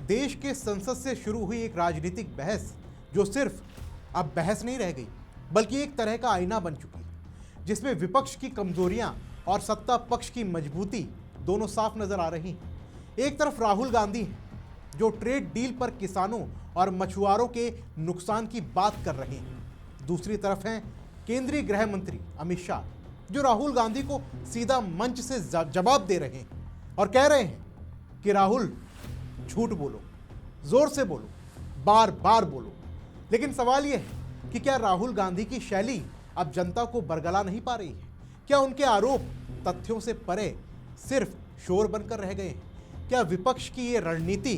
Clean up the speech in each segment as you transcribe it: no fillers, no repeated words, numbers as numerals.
देश के संसद से शुरू हुई एक राजनीतिक बहस जो सिर्फ अब बहस नहीं रह गई बल्कि एक तरह का आईना बन चुकी है, जिसमें विपक्ष की कमजोरियां और सत्ता पक्ष की मजबूती दोनों साफ नजर आ रही हैं। एक तरफ राहुल गांधी हैं जो ट्रेड डील पर किसानों और मछुआरों के नुकसान की बात कर रहे हैं, दूसरी तरफ हैं केंद्रीय गृह मंत्री अमित शाह जो राहुल गांधी को सीधा मंच से जवाब दे रहे हैं और कह रहे हैं कि राहुल झूठ बोलो, जोर से बोलो, बार बार बोलो। लेकिन सवाल यह है कि क्या राहुल गांधी की शैली अब जनता को बरगला नहीं पा रही है? क्या उनके आरोप तथ्यों से परे सिर्फ शोर बनकर रह गए हैं? क्या विपक्ष की ये रणनीति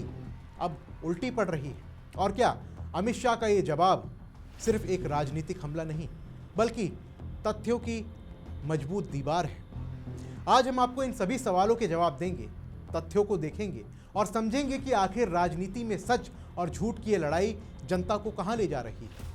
अब उल्टी पड़ रही है? और क्या अमित शाह का ये जवाब सिर्फ एक राजनीतिक हमला नहीं बल्कि तथ्यों की मजबूत दीवार है? आज हम आपको इन सभी सवालों के जवाब देंगे, तथ्यों को देखेंगे और समझेंगे कि आखिर राजनीति में सच और झूठ की ये लड़ाई जनता को कहां ले जा रही है।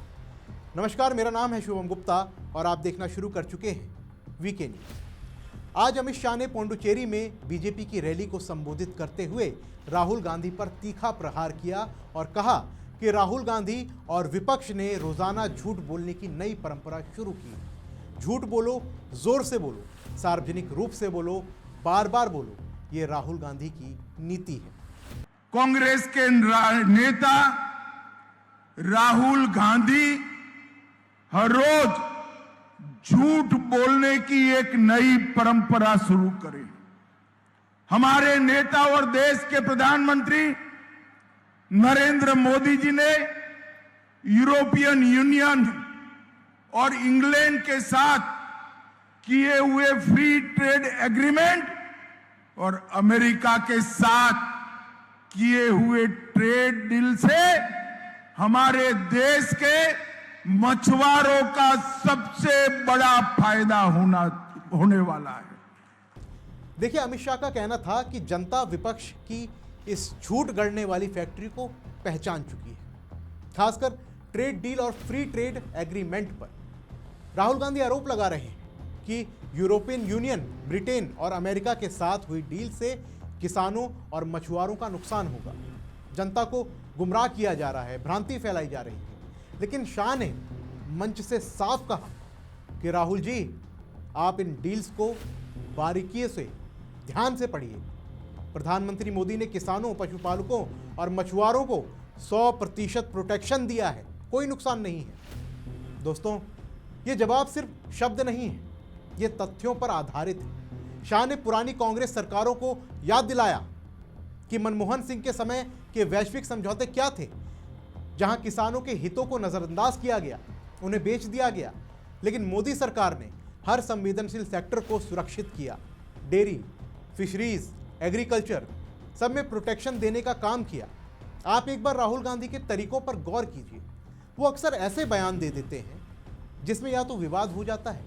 नमस्कार, मेरा नाम है शुभम गुप्ता और आप देखना शुरू कर चुके हैं वीके न्यूज। आज अमित शाह ने पौंडुचेरी में बीजेपी की रैली को संबोधित करते हुए राहुल गांधी पर तीखा प्रहार किया और कहा कि राहुल गांधी और विपक्ष ने रोजाना झूठ बोलने की नई परंपरा शुरू की। झूठ बोलो, जोर से बोलो, सार्वजनिक रूप से बोलो, बार बार बोलो, ये राहुल गांधी की नीति है। कांग्रेस के नेता राहुल गांधी हर रोज झूठ बोलने की एक नई परंपरा शुरू करें। हमारे नेता और देश के प्रधानमंत्री नरेंद्र मोदी जी ने यूरोपियन यूनियन और इंग्लैंड के साथ किए हुए फ्री ट्रेड एग्रीमेंट और अमेरिका के साथ किए हुए ट्रेड डील से हमारे देश के मछुआरों का सबसे बड़ा फायदा होने वाला है। देखिए, अमित शाह का कहना था कि जनता विपक्ष की इस झूठ गढ़ने वाली फैक्ट्री को पहचान चुकी है, खासकर ट्रेड डील और फ्री ट्रेड एग्रीमेंट पर। राहुल गांधी आरोप लगा रहे हैं कि यूरोपियन यूनियन, ब्रिटेन और अमेरिका के साथ हुई डील से किसानों और मछुआरों का नुकसान होगा। जनता को गुमराह किया जा रहा है, भ्रांति फैलाई जा रही है। लेकिन शाह ने मंच से साफ कहा कि राहुल जी, आप इन डील्स को बारीकी से, ध्यान से पढ़िए। प्रधानमंत्री मोदी ने किसानों, पशुपालकों और मछुआरों को 100% प्रोटेक्शन दिया है, कोई नुकसान नहीं है। दोस्तों, ये जवाब सिर्फ शब्द नहीं है, ये तथ्यों पर आधारित है। शाह ने पुरानी कांग्रेस सरकारों को याद दिलाया कि मनमोहन सिंह के समय के वैश्विक समझौते क्या थे, जहां किसानों के हितों को नजरअंदाज किया गया, उन्हें बेच दिया गया। लेकिन मोदी सरकार ने हर संवेदनशील सेक्टर को सुरक्षित किया। डेयरी, फिशरीज, एग्रीकल्चर, सब में प्रोटेक्शन देने का काम किया। आप एक बार राहुल गांधी के तरीकों पर गौर कीजिए। वो अक्सर ऐसे बयान दे देते हैं जिसमें या तो विवाद हो जाता है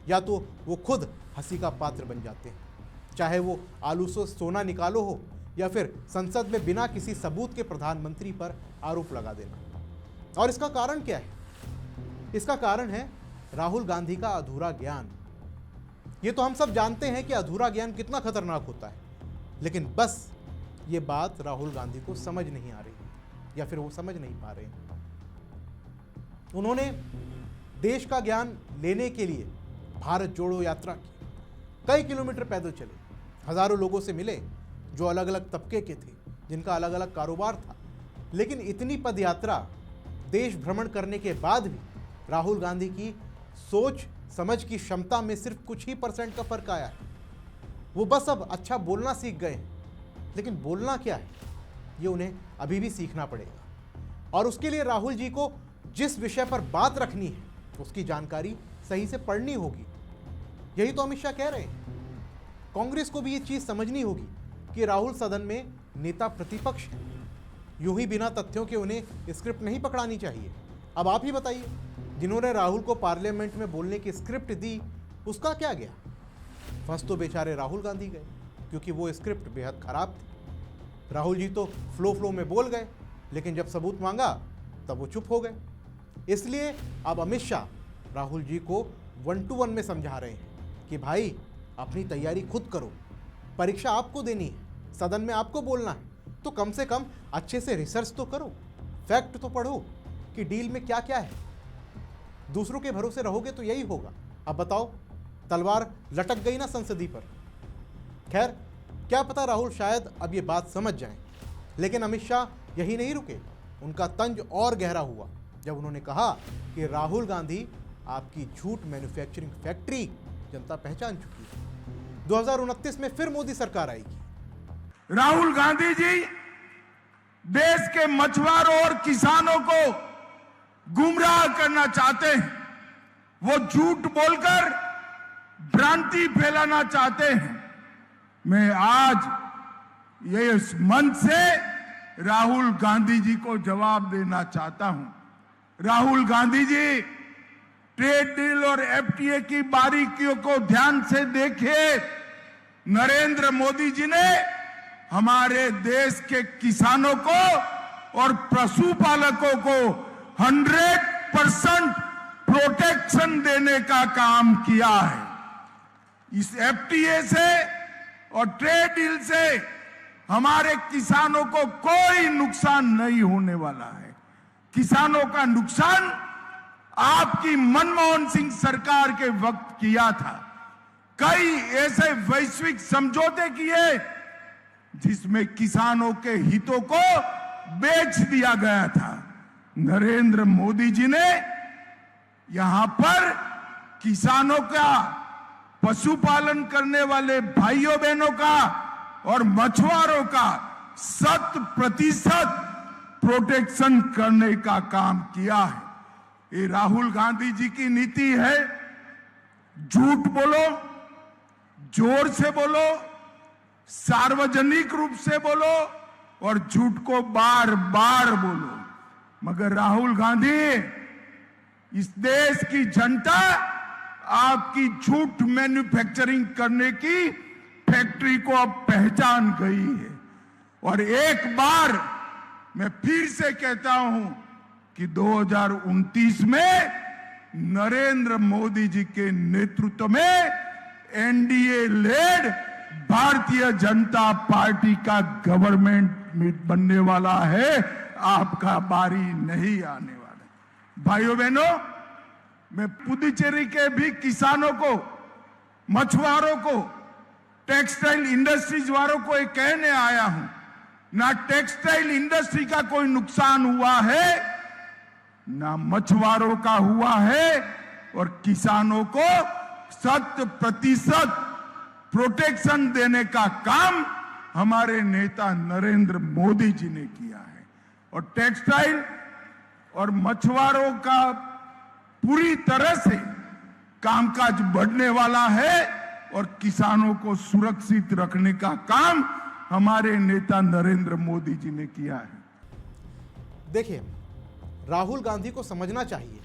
या तो वो खुद हंसी का पात्र बन जाते हैं। चाहे वो आलू से सोना निकालो हो या फिर संसद में बिना किसी सबूत के प्रधानमंत्री पर आरोप लगा देना। और इसका कारण क्या है? इसका कारण है राहुल गांधी का अधूरा ज्ञान। ये तो हम सब जानते हैं कि अधूरा ज्ञान कितना खतरनाक होता है, लेकिन बस ये बात राहुल गांधी को समझ नहीं आ रही या फिर वो समझ नहीं पा रहे हैं। उन्होंने देश का ज्ञान लेने के लिए भारत जोड़ो यात्रा की, कई किलोमीटर पैदल चले, हजारों लोगों से मिले जो अलग अलग तबके के थे, जिनका अलग अलग कारोबार था। लेकिन इतनी पदयात्रा, देश भ्रमण करने के बाद भी राहुल गांधी की सोच समझ की क्षमता में सिर्फ कुछ ही % का फर्क आया है। वो बस अब अच्छा बोलना सीख गए हैं, लेकिन बोलना क्या है ये उन्हें अभी भी सीखना पड़ेगा। और उसके लिए राहुल जी को जिस विषय पर बात रखनी है उसकी जानकारी सही से पढ़नी होगी। यही तो अमित शाह कह रहे हैं। कांग्रेस को भी ये चीज समझनी होगी कि राहुल सदन में नेता प्रतिपक्ष है। यूं ही बिना तथ्यों के उन्हें स्क्रिप्ट नहीं पकड़ानी चाहिए। अब आप ही बताइए, जिन्होंने राहुल को पार्लियामेंट में बोलने की स्क्रिप्ट दी, उसका क्या गया? फंस तो बेचारे राहुल गांधी गए, क्योंकि वो स्क्रिप्ट बेहद खराब थी। राहुल जी तो फ्लो में बोल गए, लेकिन जब सबूत मांगा तब वो चुप हो गए। इसलिए अब अमित शाह राहुल जी को 1 to 1 में समझा रहे हैं कि भाई, अपनी तैयारी खुद करो, परीक्षा आपको देनी है, सदन में आपको बोलना है, तो कम से कम अच्छे से रिसर्च तो करो, फैक्ट तो पढ़ो कि डील में क्या क्या है। दूसरों के भरोसे रहोगे तो यही होगा। अब बताओ, तलवार लटक गई ना संसदी पर। खैर, क्या पता राहुल शायद अब ये बात समझ जाएं, लेकिन अमित शाह यही नहीं रुके। उनका तंज और गहरा हुआ जब उन्होंने कहा कि राहुल गांधी आपकी झूठ मैन्युफैक्चरिंग फैक्ट्री जनता पहचान चुकी है। 2029 में फिर मोदी सरकार आएगी। राहुल गांधी जी देश के मछुआरों और किसानों को गुमराह करना चाहते हैं। वो झूठ बोलकर भ्रांति फैलाना चाहते हैं। मैं आज ये इस मंच से राहुल गांधी जी को जवाब देना चाहता हूं। राहुल गांधी जी, ट्रेड डील और एफटीए की बारीकियों को ध्यान से देखिए। नरेंद्र मोदी जी ने हमारे देश के किसानों को और पशुपालकों को 100% प्रोटेक्शन देने का काम किया है। इस एफटीए से और ट्रेड डील से हमारे किसानों को कोई नुकसान नहीं होने वाला है। किसानों का नुकसान आपकी मनमोहन सिंह सरकार के वक्त किया था। कई ऐसे वैश्विक समझौते किए जिसमें किसानों के हितों को बेच दिया गया था। नरेंद्र मोदी जी ने यहां पर किसानों का, पशुपालन करने वाले भाइयों बहनों का और मछुआरों का 100% प्रोटेक्शन करने का काम किया है। ये राहुल गांधी जी की नीति है। झूठ बोलो, जोर से बोलो, सार्वजनिक रूप से बोलो और झूठ को बार बार बोलो। मगर राहुल गांधी, इस देश की जनता आपकी झूठ मैन्युफैक्चरिंग करने की फैक्ट्री को अब पहचान गई है। और एक बार मैं फिर से कहता हूं कि 2029 में नरेंद्र मोदी जी के नेतृत्व में NDA lead Bharatiya Janata party का गवर्नमेंट बनने वाला है। आपका बारी नहीं आने वाला। भाइयों बहनों, मैं पुडुचेरी के भी किसानों को, मछुआरों को, टेक्सटाइल इंडस्ट्रीज वालों को ये कहने आया हूं, ना टेक्सटाइल इंडस्ट्री का कोई नुकसान हुआ है, ना मछुआरों का हुआ है, और किसानों को 100% प्रोटेक्शन देने का काम हमारे नेता नरेंद्र मोदी जी ने किया है। और टेक्सटाइल और मछुआरों का पूरी तरह से कामकाज बढ़ने वाला है और किसानों को सुरक्षित रखने का काम हमारे नेता नरेंद्र मोदी जी ने किया है। देखिए, राहुल गांधी को समझना चाहिए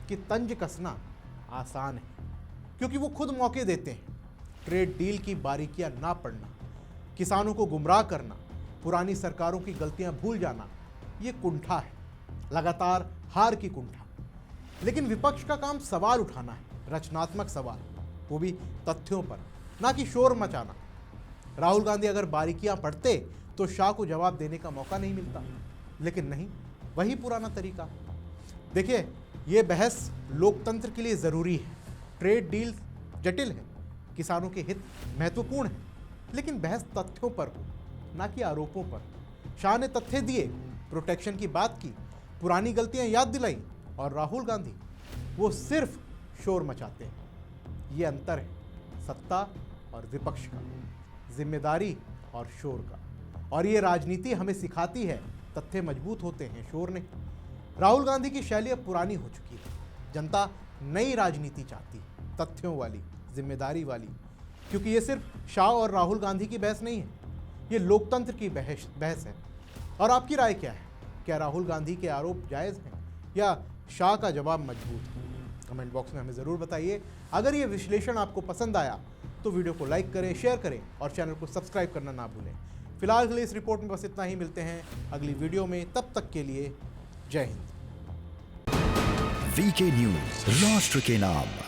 कि तंज कसना आसान है, क्योंकि वो खुद मौके देते हैं। ट्रेड डील की बारीकियां ना पढ़ना, किसानों को गुमराह करना, पुरानी सरकारों की गलतियां भूल जाना, ये कुंठा है, लगातार हार की कुंठा। लेकिन विपक्ष का काम सवाल उठाना है, रचनात्मक सवाल, वो भी तथ्यों पर, ना कि शोर मचाना। राहुल गांधी अगर बारीकियां पढ़ते तो शाह को जवाब देने का मौका नहीं मिलता, लेकिन नहीं, वही पुराना तरीका। देखिए, ये बहस लोकतंत्र के लिए ज़रूरी है। ट्रेड डील जटिल है, किसानों के हित महत्वपूर्ण है, लेकिन बहस तथ्यों पर हो, ना कि आरोपों पर। शाह ने तथ्य दिए, प्रोटेक्शन की बात की, पुरानी गलतियां याद दिलाई, और राहुल गांधी वो सिर्फ शोर मचाते हैं। ये अंतर है सत्ता और विपक्ष का, जिम्मेदारी और शोर का। और ये राजनीति हमें सिखाती है, तथ्य मजबूत होते हैं, शोर नहीं। राहुल गांधी की शैली अब पुरानी हो चुकी है। जनता नई राजनीति चाहती है, तथ्यों वाली, जिम्मेदारी वाली। क्योंकि ये सिर्फ शाह और राहुल गांधी की बहस नहीं है, ये लोकतंत्र की बहस है। और आपकी राय क्या है? क्या राहुल गांधी के आरोप जायज़ हैं या शाह का जवाब मजबूत है? कमेंट बॉक्स में हमें ज़रूर बताइए। अगर ये विश्लेषण आपको पसंद आया तो वीडियो को लाइक करें, शेयर करें और चैनल को सब्सक्राइब करना ना भूलें। फिलहाल के लिए इस रिपोर्ट में बस इतना ही। मिलते हैं अगली वीडियो में, तब तक के लिए जय हिंद। वीके न्यूज़, राष्ट्र के नाम।